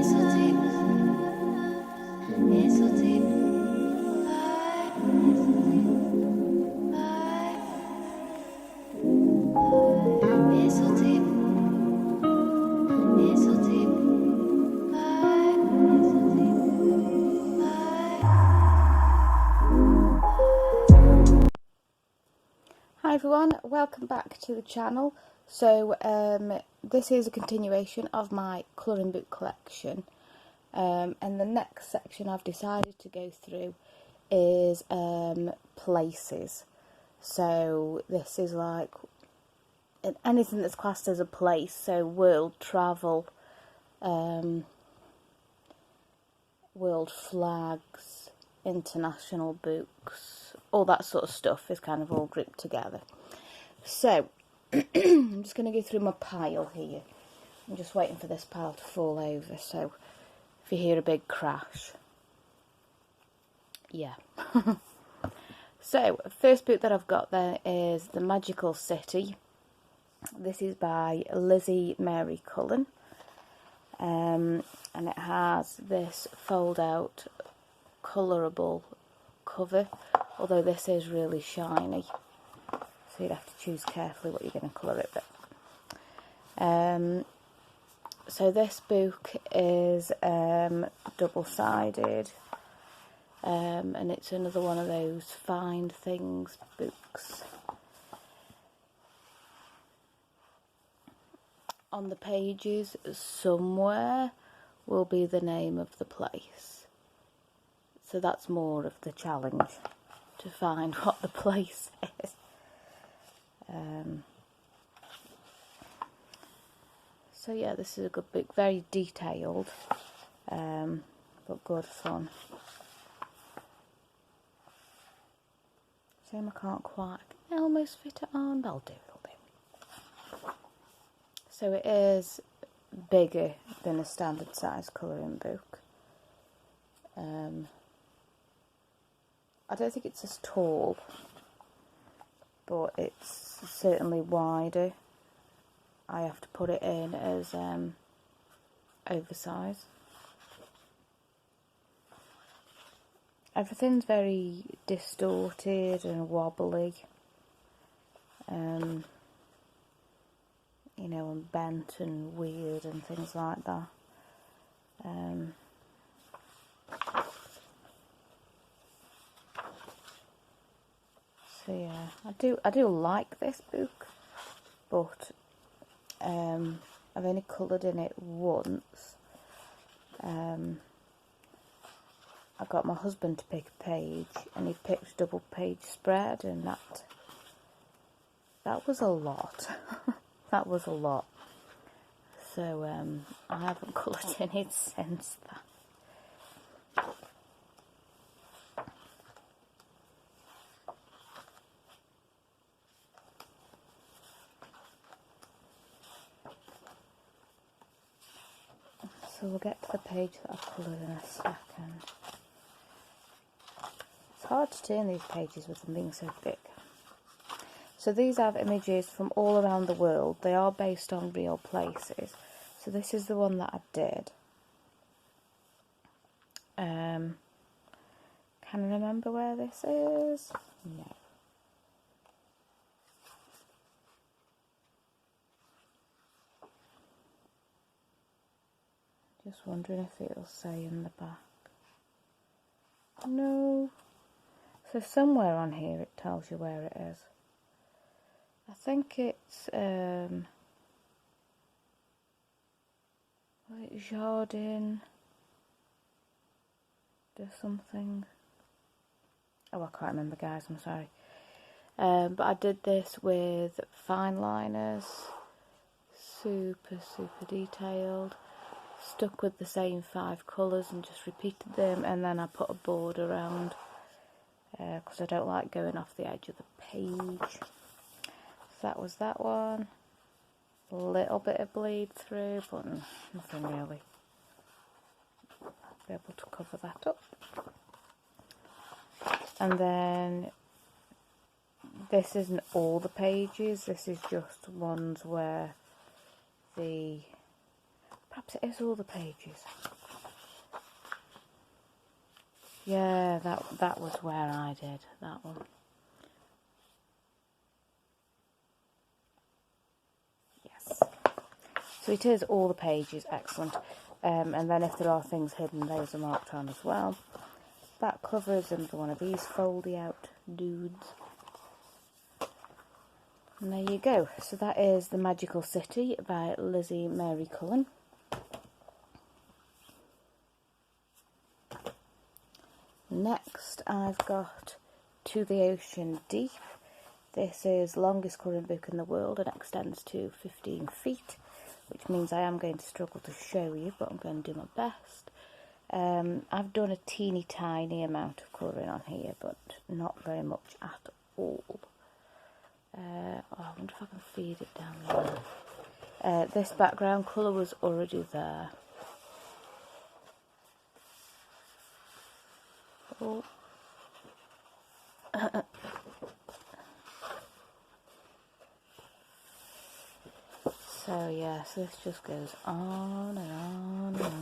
Hi everyone, welcome back to the channel. So this is a continuation of my colouring book collection, and the next section I've decided to go through is places. So this is like anything that's classed as a place, so world travel, world flags, international books, all that sort of stuff is kind of all grouped together. So I'm just going to go through my pile here. I'm just waiting for this pile to fall over, so if you hear a big crash, yeah. So first book that I've got there is The Magical City. This is by Lizzie Mary Cullen, and it has this fold out colourable cover, although this is really shiny, so you'd have to choose carefully what you're going to colour it with. So this book is double-sided, and it's another one of those find things books. On the pages somewhere will be the name of the place, so that's more of the challenge, to find what the place is. So yeah, this is a good book, very detailed, but good fun. Shame I can't quite, I almost fit it on, that'll do, it'll do. So it is bigger than a standard size colouring book. I don't think it's as tall, but it's certainly wider. I have to put it in as oversized. Everything's very distorted and wobbly, you know, and bent and weird and things like that. So yeah, I do like this book, but I've only coloured in it once. I got my husband to pick a page, and he picked a double page spread, and that was a lot. That was a lot. So I haven't coloured in it since that. So we'll get to the page that I've coloured in a second. It's hard to turn these pages with them being so thick. So these have images from all around the world. They are based on real places. So this is the one that I did. Can I remember where this is? No. Just wondering if it'll say in the back. No. So somewhere on here it tells you where it is. I think it's Jardin or something. Oh, I can't remember, guys, I'm sorry. But I did this with fine liners, super detailed. Stuck with the same 5 colours and just repeated them, and then I put a border around because I don't like going off the edge of the page. So that was that one. A little bit of bleed through, but nothing really. I'll be able to cover that up. And then this isn't all the pages, this is just ones where perhaps it is all the pages. Yeah, that was where I did that one. Yes. So it is all the pages, excellent. And then if there are things hidden, those are marked on as well. Back cover is another one of these foldy out dudes. And there you go. So that is The Magical City by Lizzie Mary Cullen. Next I've got To the Ocean Deep. This is the longest colouring book in the world and extends to 15 feet, which means I am going to struggle to show you, but I'm going to do my best. I've done a teeny tiny amount of colouring on here, but not very much at all. I wonder if I can feed it down there. This background colour was already there. Oh. So yeah, so this just goes on and on and on.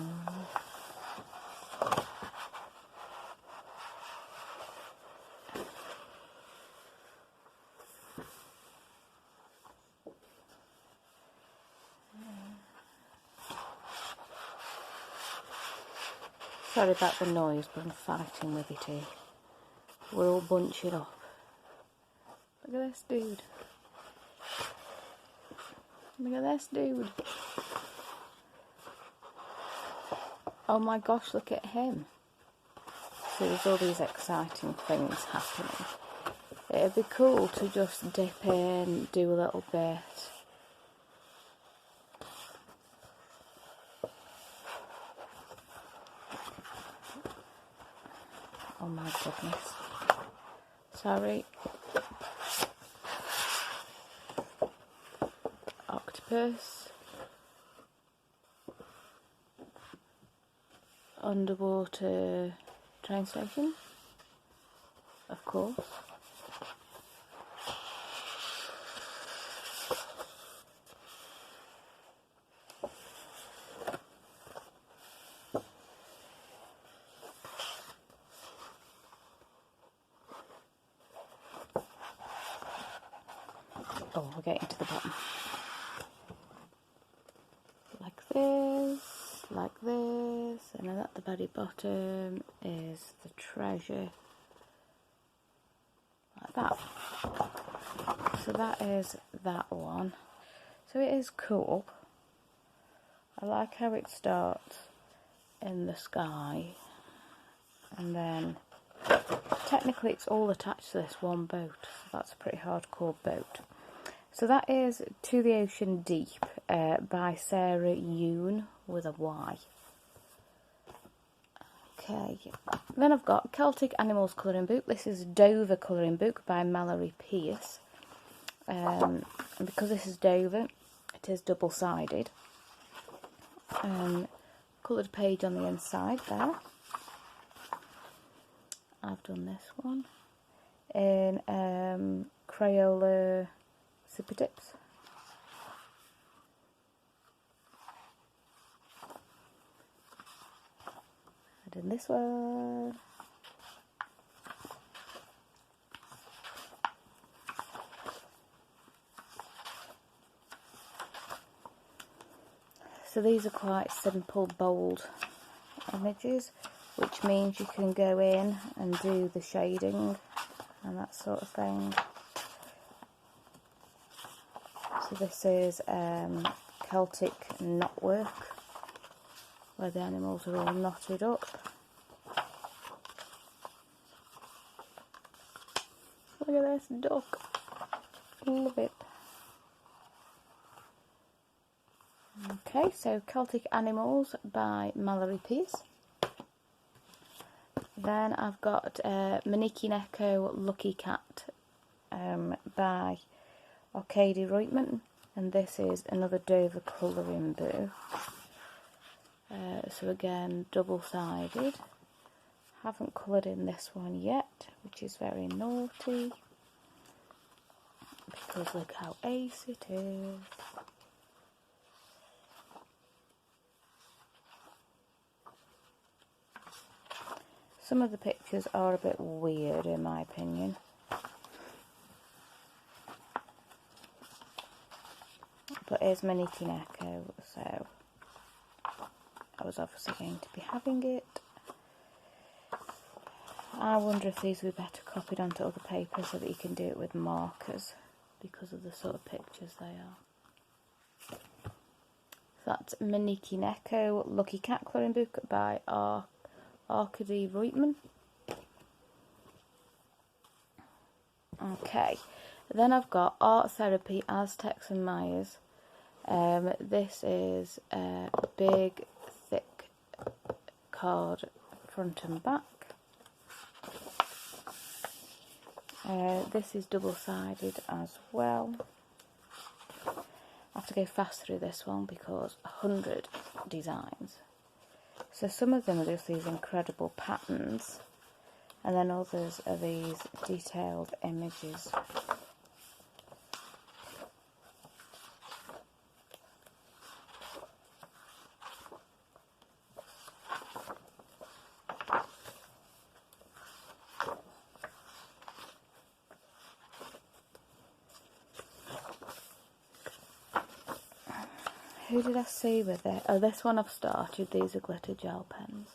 Sorry about the noise, but I'm fighting with it here. We're all bunching up. Look at this dude. Look at this dude. Oh my gosh, look at him. So there's all these exciting things happening. It'd be cool to just dip in, do a little bit. Oh my goodness. Sorry. Octopus. Underwater train station. Of course. Oh, we're getting to the bottom. Like this, and then at the very bottom is the treasure. Like that. So that is that one. So it is cool. I like how it starts in the sky, and then technically it's all attached to this one boat, so that's a pretty hardcore boat. So that is To the Ocean Deep by Sarah Yoon with a Y. Okay, then I've got Celtic Animals colouring book. This is Dover colouring book by Mallory Pearce. And because this is Dover, it is double-sided. Coloured page on the inside there. I've done this one in Crayola Super Tips. I did this one. So these are quite simple, bold images, which means you can go in and do the shading and that sort of thing. So this is Celtic knotwork, where the animals are all knotted up. Look at this duck. Love it. Okay, so Celtic Animals by Mallory Pearce. Then I've got Manikineko Lucky Cat by Arkady Roytman, and this is another Dover colouring book. So again, double-sided. Haven't coloured in this one yet, which is very naughty, because look how ace it is. Some of the pictures are a bit weird in my opinion. But here's Manikineko, so I was obviously going to be having it. I wonder if these would be better copied onto other paper so that you can do it with markers because of the sort of pictures they are. So that's Manikineko Lucky Cat colouring book by Arkady Roytman. Okay, then I've got Art Therapy, Aztecs and Mayas. This is a big, thick card, front and back. This is double-sided as well. I have to go fast through this one because 100 designs. So some of them are just these incredible patterns, and then others are these detailed images. Who did I see with it? Oh, this one I've started. These are glitter gel pens.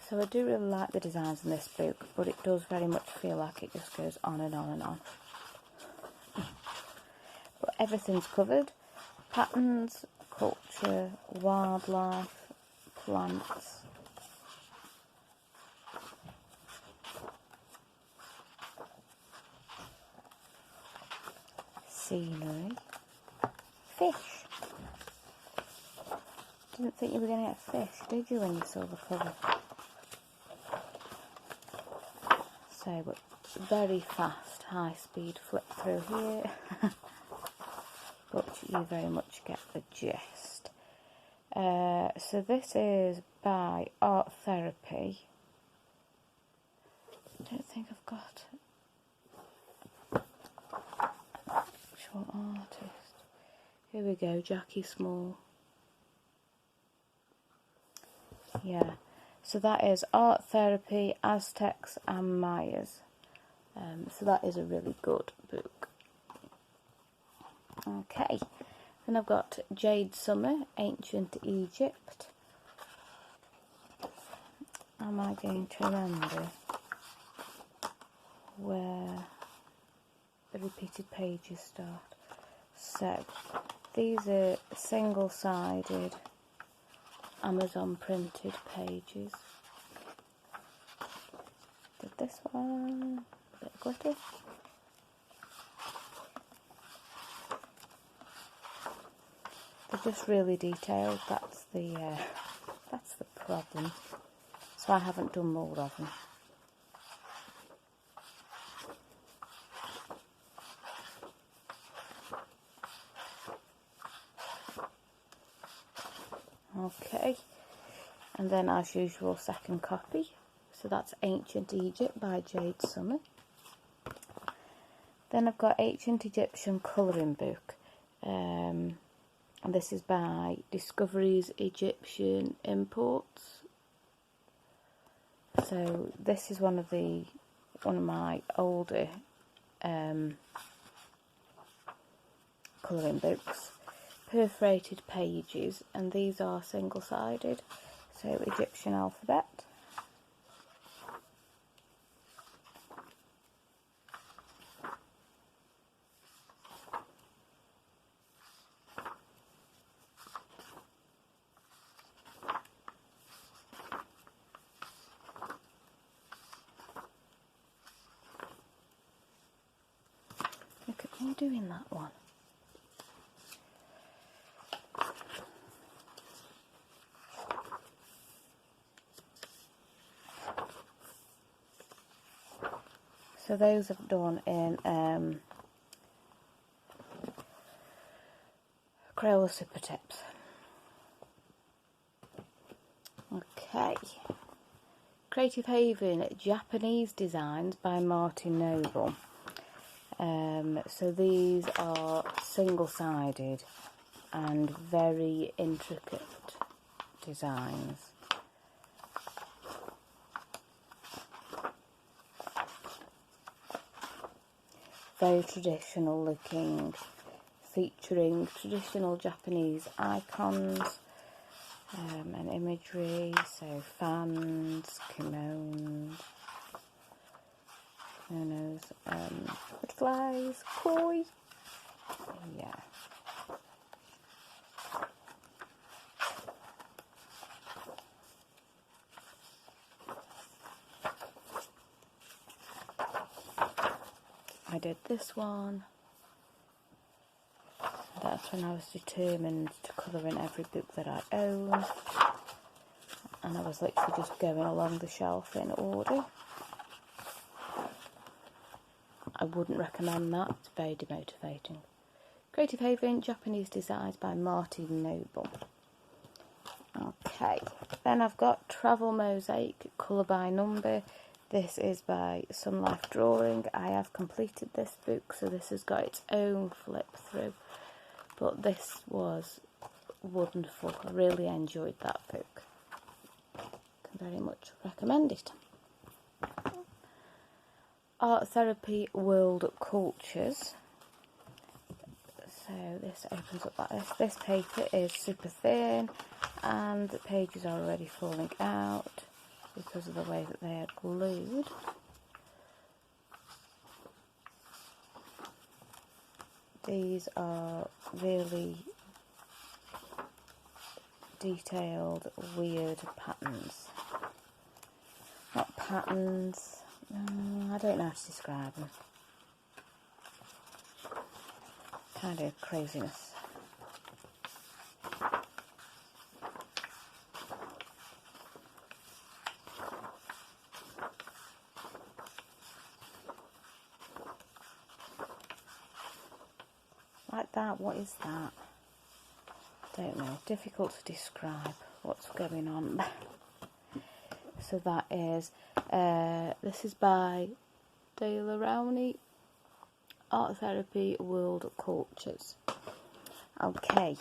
So I do really like the designs in this book, but it does very much feel like it just goes on and on and on. But everything's covered. Patterns, culture, wildlife, plants. Scenery. Fish. Didn't think you were going to get fish, did you, when you saw the cover? So, but very fast, high speed flip through here. But you very much get the gist. So this is by Art Therapy. I don't think I've got actual artist. Here we go, Jackie Small. Yeah, so that is Art Therapy, Aztecs and Mayas. So that is a really good book. Okay, then I've got Jade Summer, Ancient Egypt. Am I going to remember where the repeated pages start? So, these are single-sided Amazon printed pages. Did this one, a bit of glitter. They're just really detailed, that's the problem. So I haven't done more of them. Okay, and then as usual, second copy. So that's Ancient Egypt by Jade Summer. Then I've got Ancient Egyptian colouring book. And this is by Discoveries Egyptian Imports. So this is one of my older colouring books. Perforated pages, and these are single-sided, so Egyptian alphabet. Look at me doing that one. So those I've done in Crayola Super Tips. Okay. Creative Haven Japanese Designs by Marty Noble. So these are single-sided and very intricate designs. Very traditional looking, featuring traditional Japanese icons and imagery, so fans, kimonos, butterflies, koi, yeah. I did this one. That's when I was determined to colour in every book that I own, and I was literally just going along the shelf in order. I wouldn't recommend that, it's very demotivating. Creative Haven Japanese Designs by Marty Noble. Okay, then I've got Travel Mosaic Colour by Number. This is by Sunlife Drawing. I have completed this book, so this has got its own flip through. But this was wonderful. I really enjoyed that book. Can very much recommend it. Art Therapy World Cultures. So this opens up like this. This paper is super thin and the pages are already falling out because of the way that they are glued. These are really detailed, weird patterns. Not patterns, I don't know how to describe them. Kind of craziness. Like that, what is that? Don't know, difficult to describe what's going on. So that is, this is by Dale Rowney, Art Therapy World Cultures. Okay,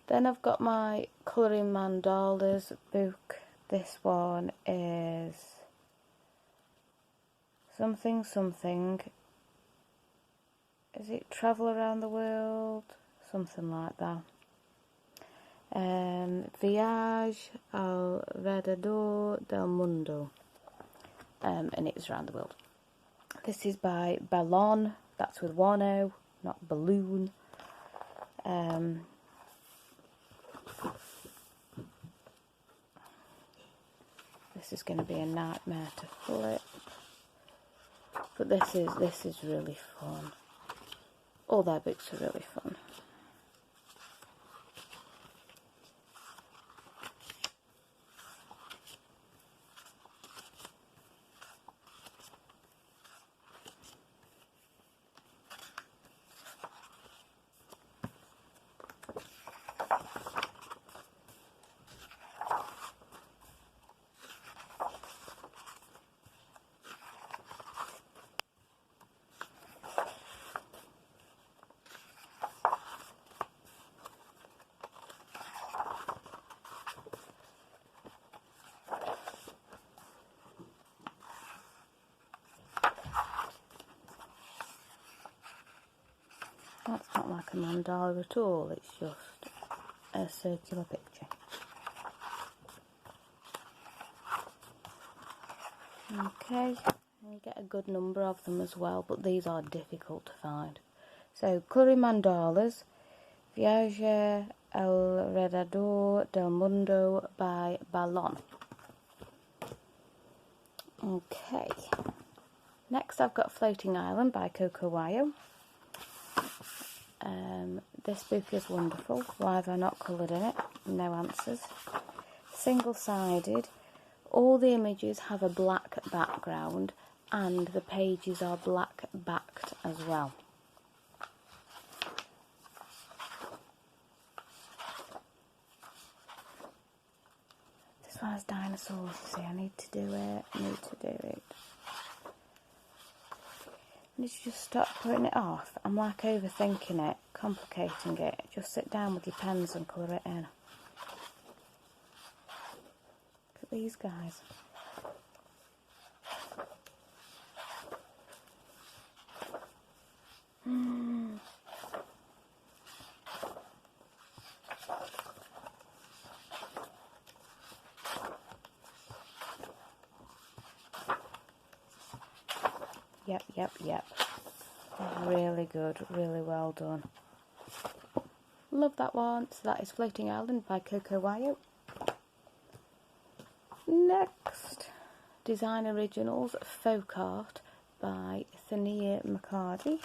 then I've got my Colouring Mandalas book. This one is something. Is it Travel Around the World? Something like that. Viaje, Alrededor del Mundo. And it's around the world. This is by Ballon. That's with one O, not balloon. This is going to be a nightmare to flip. But this is really fun. All their books are really fun. That's not like a mandala at all, it's just a circular picture. Okay, and you get a good number of them as well, but these are difficult to find. So, Colouring Mandalas, Viaje, Alrededor del Mundo by Ballon. Okay, next I've got Floating Island by Coco. This book is wonderful. Why have I not coloured in it? No answers. Single-sided. All the images have a black background and the pages are black backed as well. This one has dinosaurs, you see. I need to do it. I need to just stop putting it off. I'm like overthinking it, complicating it. Just sit down with your pens and colour it in. Look at these guys. Yep. Really good, really well done. Love that one. So that is Floating Island by Coco. Next, Design Originals Folk Art by Thaneeya McArdle.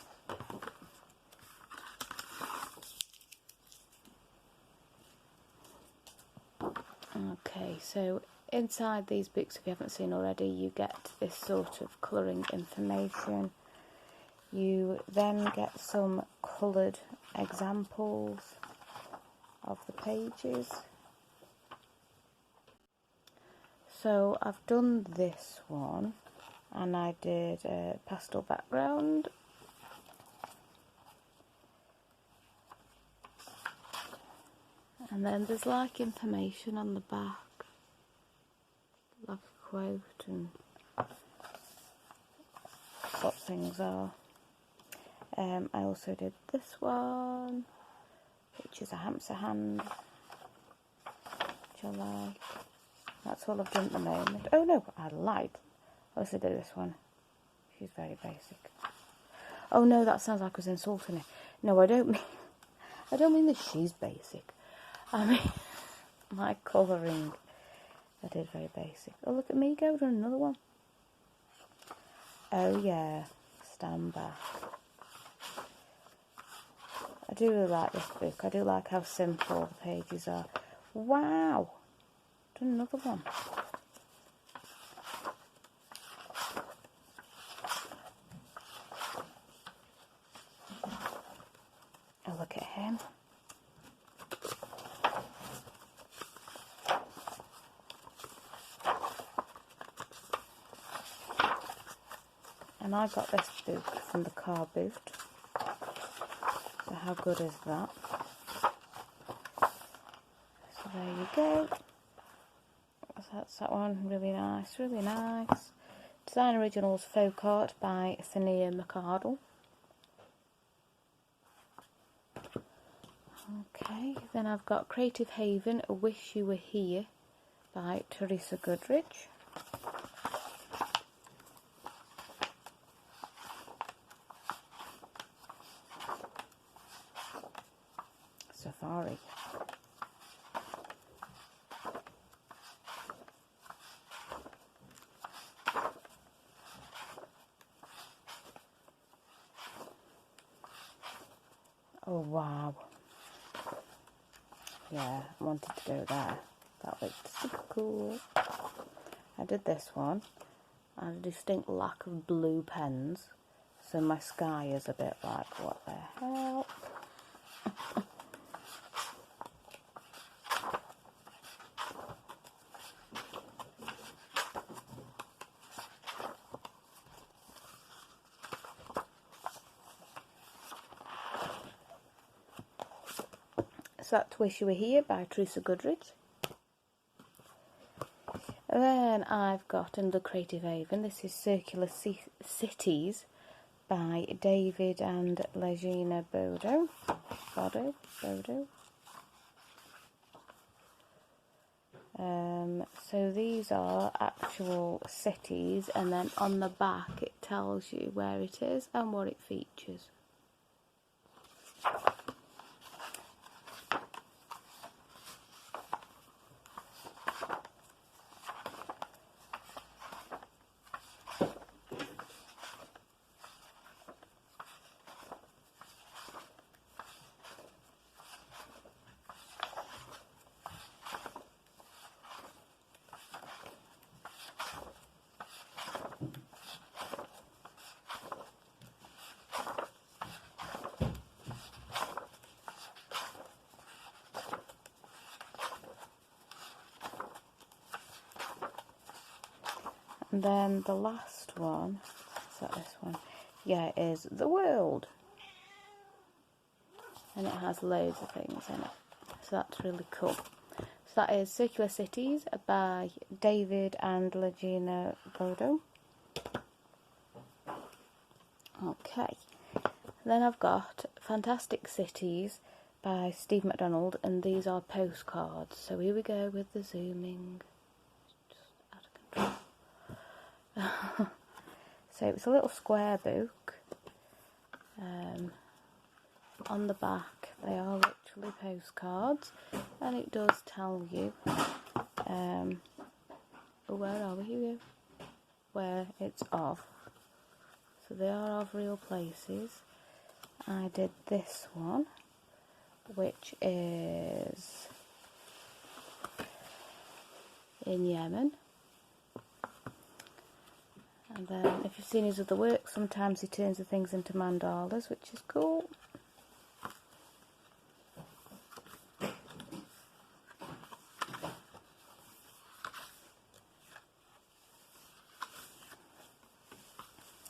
Okay, so inside these books, if you haven't seen already, you get this sort of colouring information. You then get some coloured examples of the pages. So I've done this one, and I did a pastel background. And then there's like information on the back, like a quote and what things are. I also did this one, which is a hamster hand, which I like. That's all I've done at the moment. Oh no, I lied. I also did this one. She's very basic. Oh no, that sounds like I was insulting her. No, I don't mean that she's basic. I mean my colouring. I did very basic. Oh, look at me go, done another one. Oh yeah, stand back. I do really like this book. I do like how simple the pages are. Wow! Done another one. Oh, look at him. And I got this book from the car boot. So how good is that? So there you go. So that's that one. Really nice, really nice. Design Originals Folk Art by Thaneeya McArdle. Okay, then I've got Creative Haven, I Wish You Were Here by Teresa Goodridge. Safari. Oh wow. Yeah, I wanted to go there. That looked super cool. I did this one. I had a distinct lack of blue pens, so my sky is a bit like, what the hell? So that's Wish You Were Here by Teresa Goodridge. And then I've got another Creative Haven. This is Circular Cities by David and Legina Bodo. So these are actual cities, and then on the back it tells you where it is and what it features. And then the last one, is that this one? Yeah, is The World. And it has loads of things in it. So that's really cool. So that is Circular Cities by David and Legina Bodo. Okay. Then I've got Fantastic Cities by Steve McDonald, and these are postcards. So here we go with the zooming. Just out of control. So it's a little square book. On the back they are literally postcards, and it does tell you where are we here? Where it's of. So they are of real places. I did this one, which is in Yemen. And then if you've seen his other work, sometimes he turns the things into mandalas, which is cool.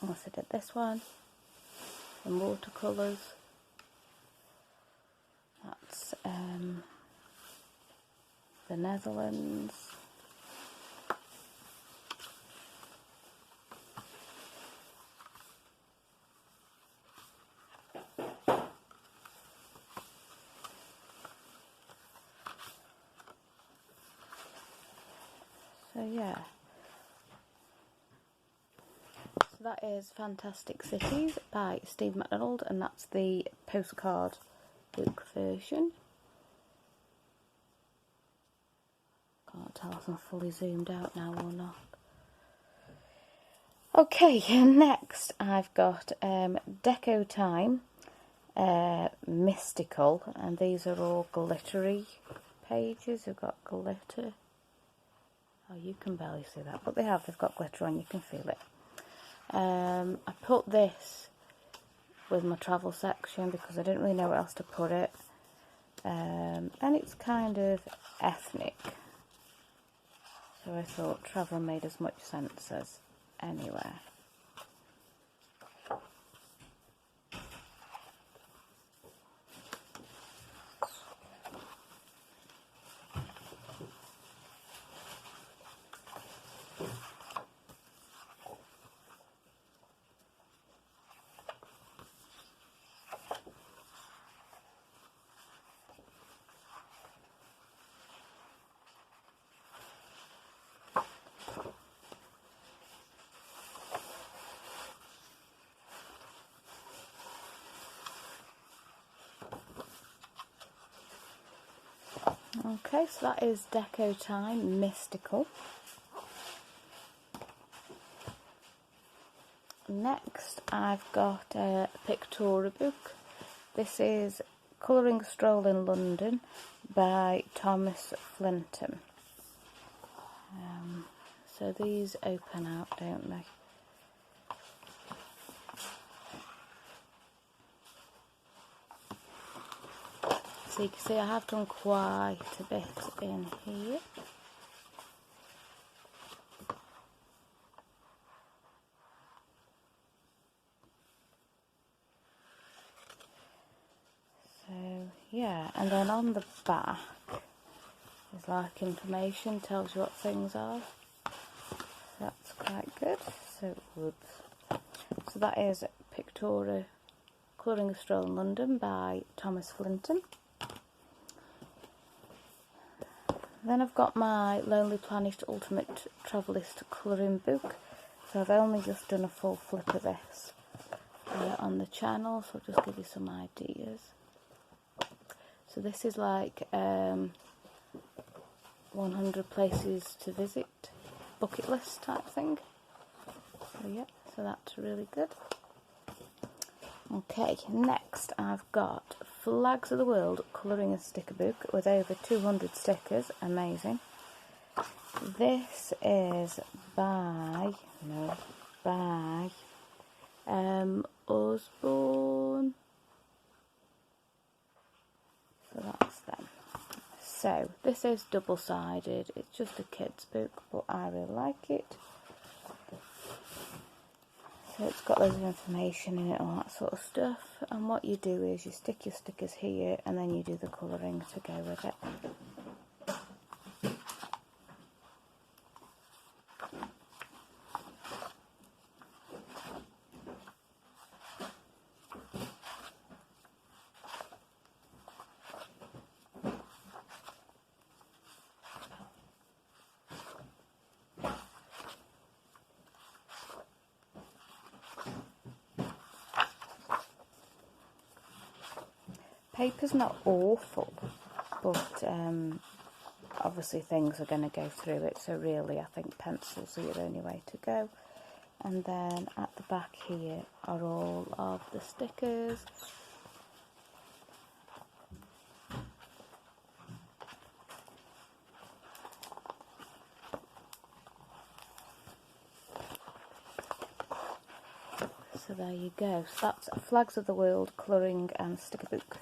I also did this one in watercolours. That's the Netherlands. So yeah. So that is Fantastic Cities by Steve McDonald, and that's the postcard book version. Can't tell if I'm fully zoomed out now or not. Okay, next I've got Deco Time, Mystical, and these are all glittery pages. They've got glitter. Oh, you can barely see that, but they've got glitter on, you can feel it. I put this with my travel section because I didn't really know where else to put it, and it's kind of ethnic, so I thought travel made as much sense as anywhere. Okay, so that is Deco Time, Mystical. Next, I've got a Pictura book. This is Colouring Stroll in London by Thomas Flinton. So these open out, don't they? So you can see I have done quite a bit in here. So yeah, and then on the back is like information, tells you what things are. That's quite good. So whoops. So that is Pictura Colouring a Stroll in London by Thomas Flinton. Then I've got my Lonely Planet Ultimate Travelist colouring book. So I've only just done a full flip of this on the channel, so I'll just give you some ideas. So this is like 100 places to visit, bucket list type thing. So yeah, so that's really good. Okay, next I've got Flags of the World colouring a sticker book with over 200 stickers. Amazing. This is by Osborne. So that's them. So this is double-sided. It's just a kid's book, but I really like it. It's got loads of information in it, all that sort of stuff. And what you do is you stick your stickers here and then you do the colouring to go with it. Paper's not awful, but obviously things are going to go through it, so really I think pencils are your only way to go. And then at the back here are all of the stickers. So there you go. So that's Flags of the World colouring and sticker book.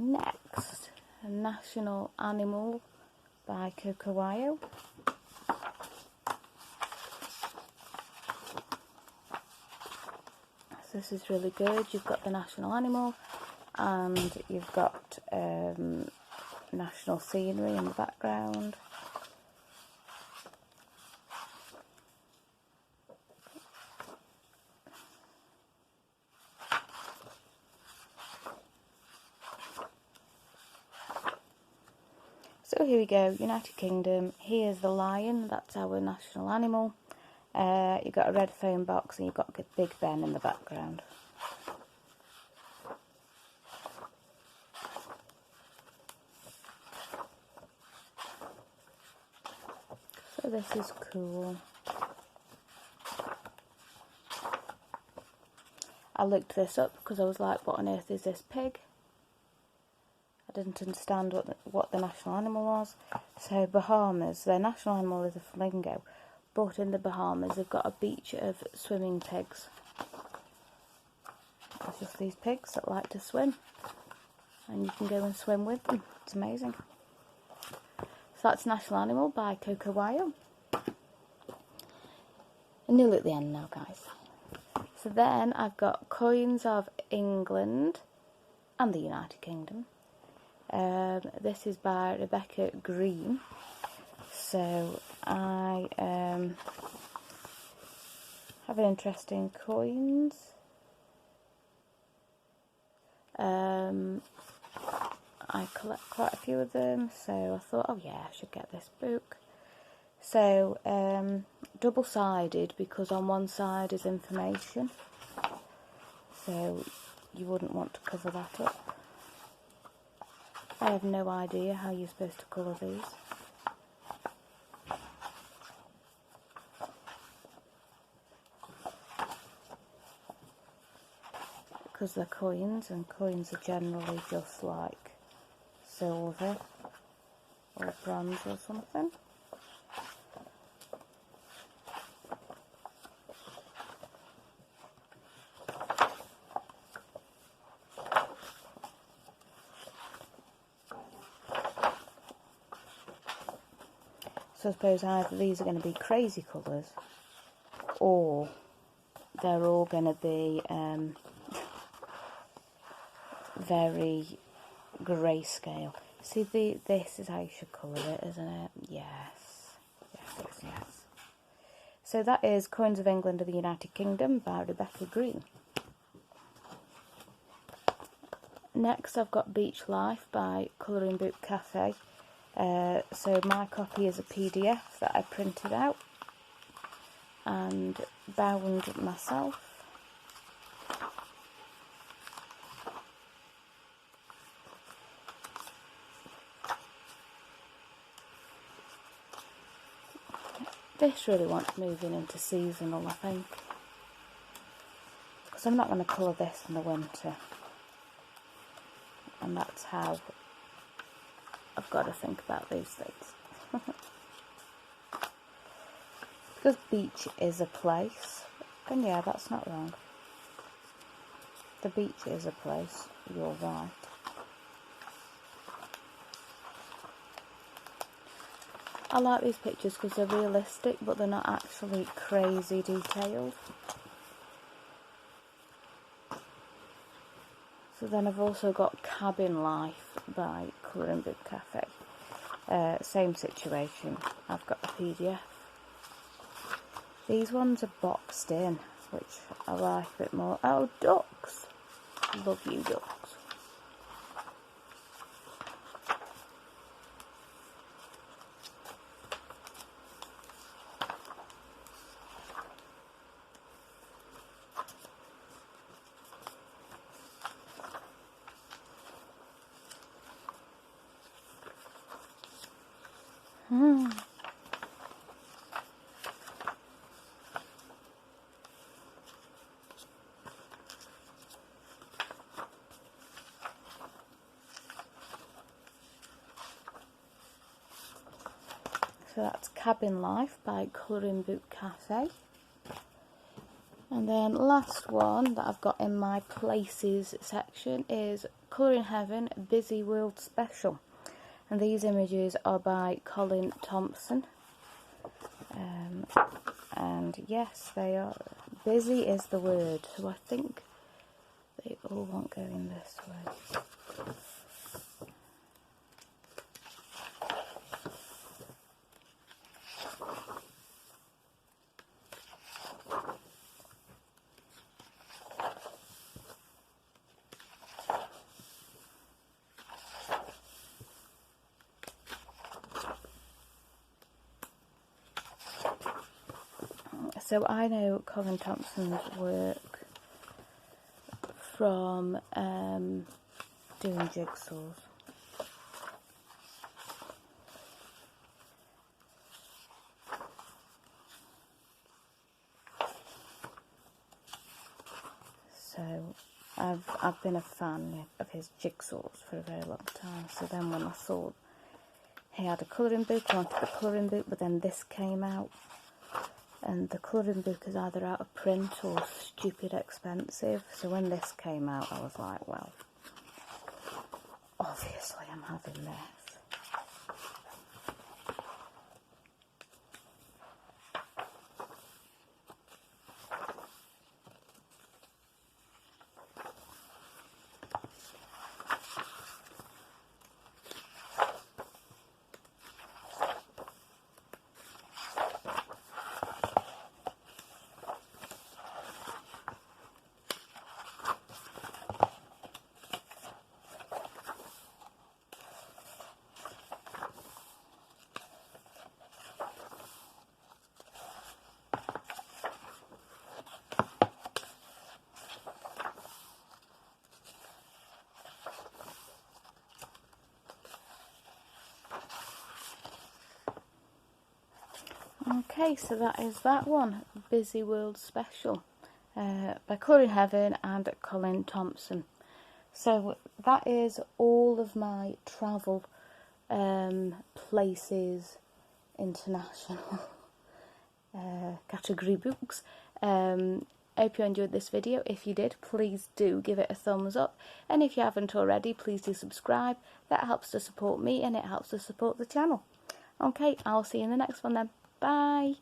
Next, a National Animal by Coco. So this is really good. You've got the national animal and you've got national scenery in the background. So here we go, United Kingdom. Here's the lion, that's our national animal. You've got a red phone box and you've got Big Ben in the background. So this is cool. I looked this up because I was like, what on earth is this pig? I didn't understand what the national animal was. So Bahamas, their national animal is a flamingo, but in the Bahamas they've got a beach of swimming pigs. It's just these pigs that like to swim, and you can go and swim with them. It's amazing. So that's National Animal by Coco. And nearly at the end now, guys. So then I've got Coins of England and the United Kingdom. This is by Rebecca Green. So I have an interest in coins. I collect quite a few of them, so I thought, oh yeah, I should get this book. So double-sided, because on one side is information, so you wouldn't want to cover that up. I have no idea how you're supposed to colour these. Because they're coins, and coins are generally just like silver or bronze or something. So I suppose either these are going to be crazy colours, or they're all going to be very grayscale. See, this is how you should colour it, isn't it? Yes. Yes. So that is Coins of England and the United Kingdom by Rebecca Green. Next I've got Beach Life by Colouring Book Cafe. So my copy is a PDF that I printed out and bound myself. This really wants moving into seasonal, I think, because I'm not going to colour this in the winter, and that's how I've got to think about these things. Because beach is a place, and yeah, that's not wrong. The beach is a place, you're right. I like these pictures because they're realistic, but they're not actually crazy detailed. So then I've also got Cabin Life by Colouring Book Cafe. Same situation, I've got the PDF. These ones are boxed in, which I like a bit more. Oh, ducks! Love you, ducks. So that's Cabin Life by Colouring Book Cafe. And then last one that I've got in my Places section is Colouring Heaven Busy World Special. And these images are by Colin Thompson. And yes, they are, busy is the word, so I think they all won't go in this way. So I know Colin Thompson's work from doing jigsaws. So I've been a fan of his jigsaws for a very long time. So then when I saw he had a colouring book, I wanted the colouring book, but then this came out. And the colouring book is either out of print or stupid expensive. So when this came out, I was like, well, obviously I'm having this. Okay, so that is that one, Busy World Special, by Colouring Heaven and Colin Thompson. So that is all of my travel places international category books. Hope you enjoyed this video. If you did, please do give it a thumbs up, and if you haven't already, please do subscribe. That helps to support me and it helps to support the channel. Okay, I'll see you in the next one then. Bye.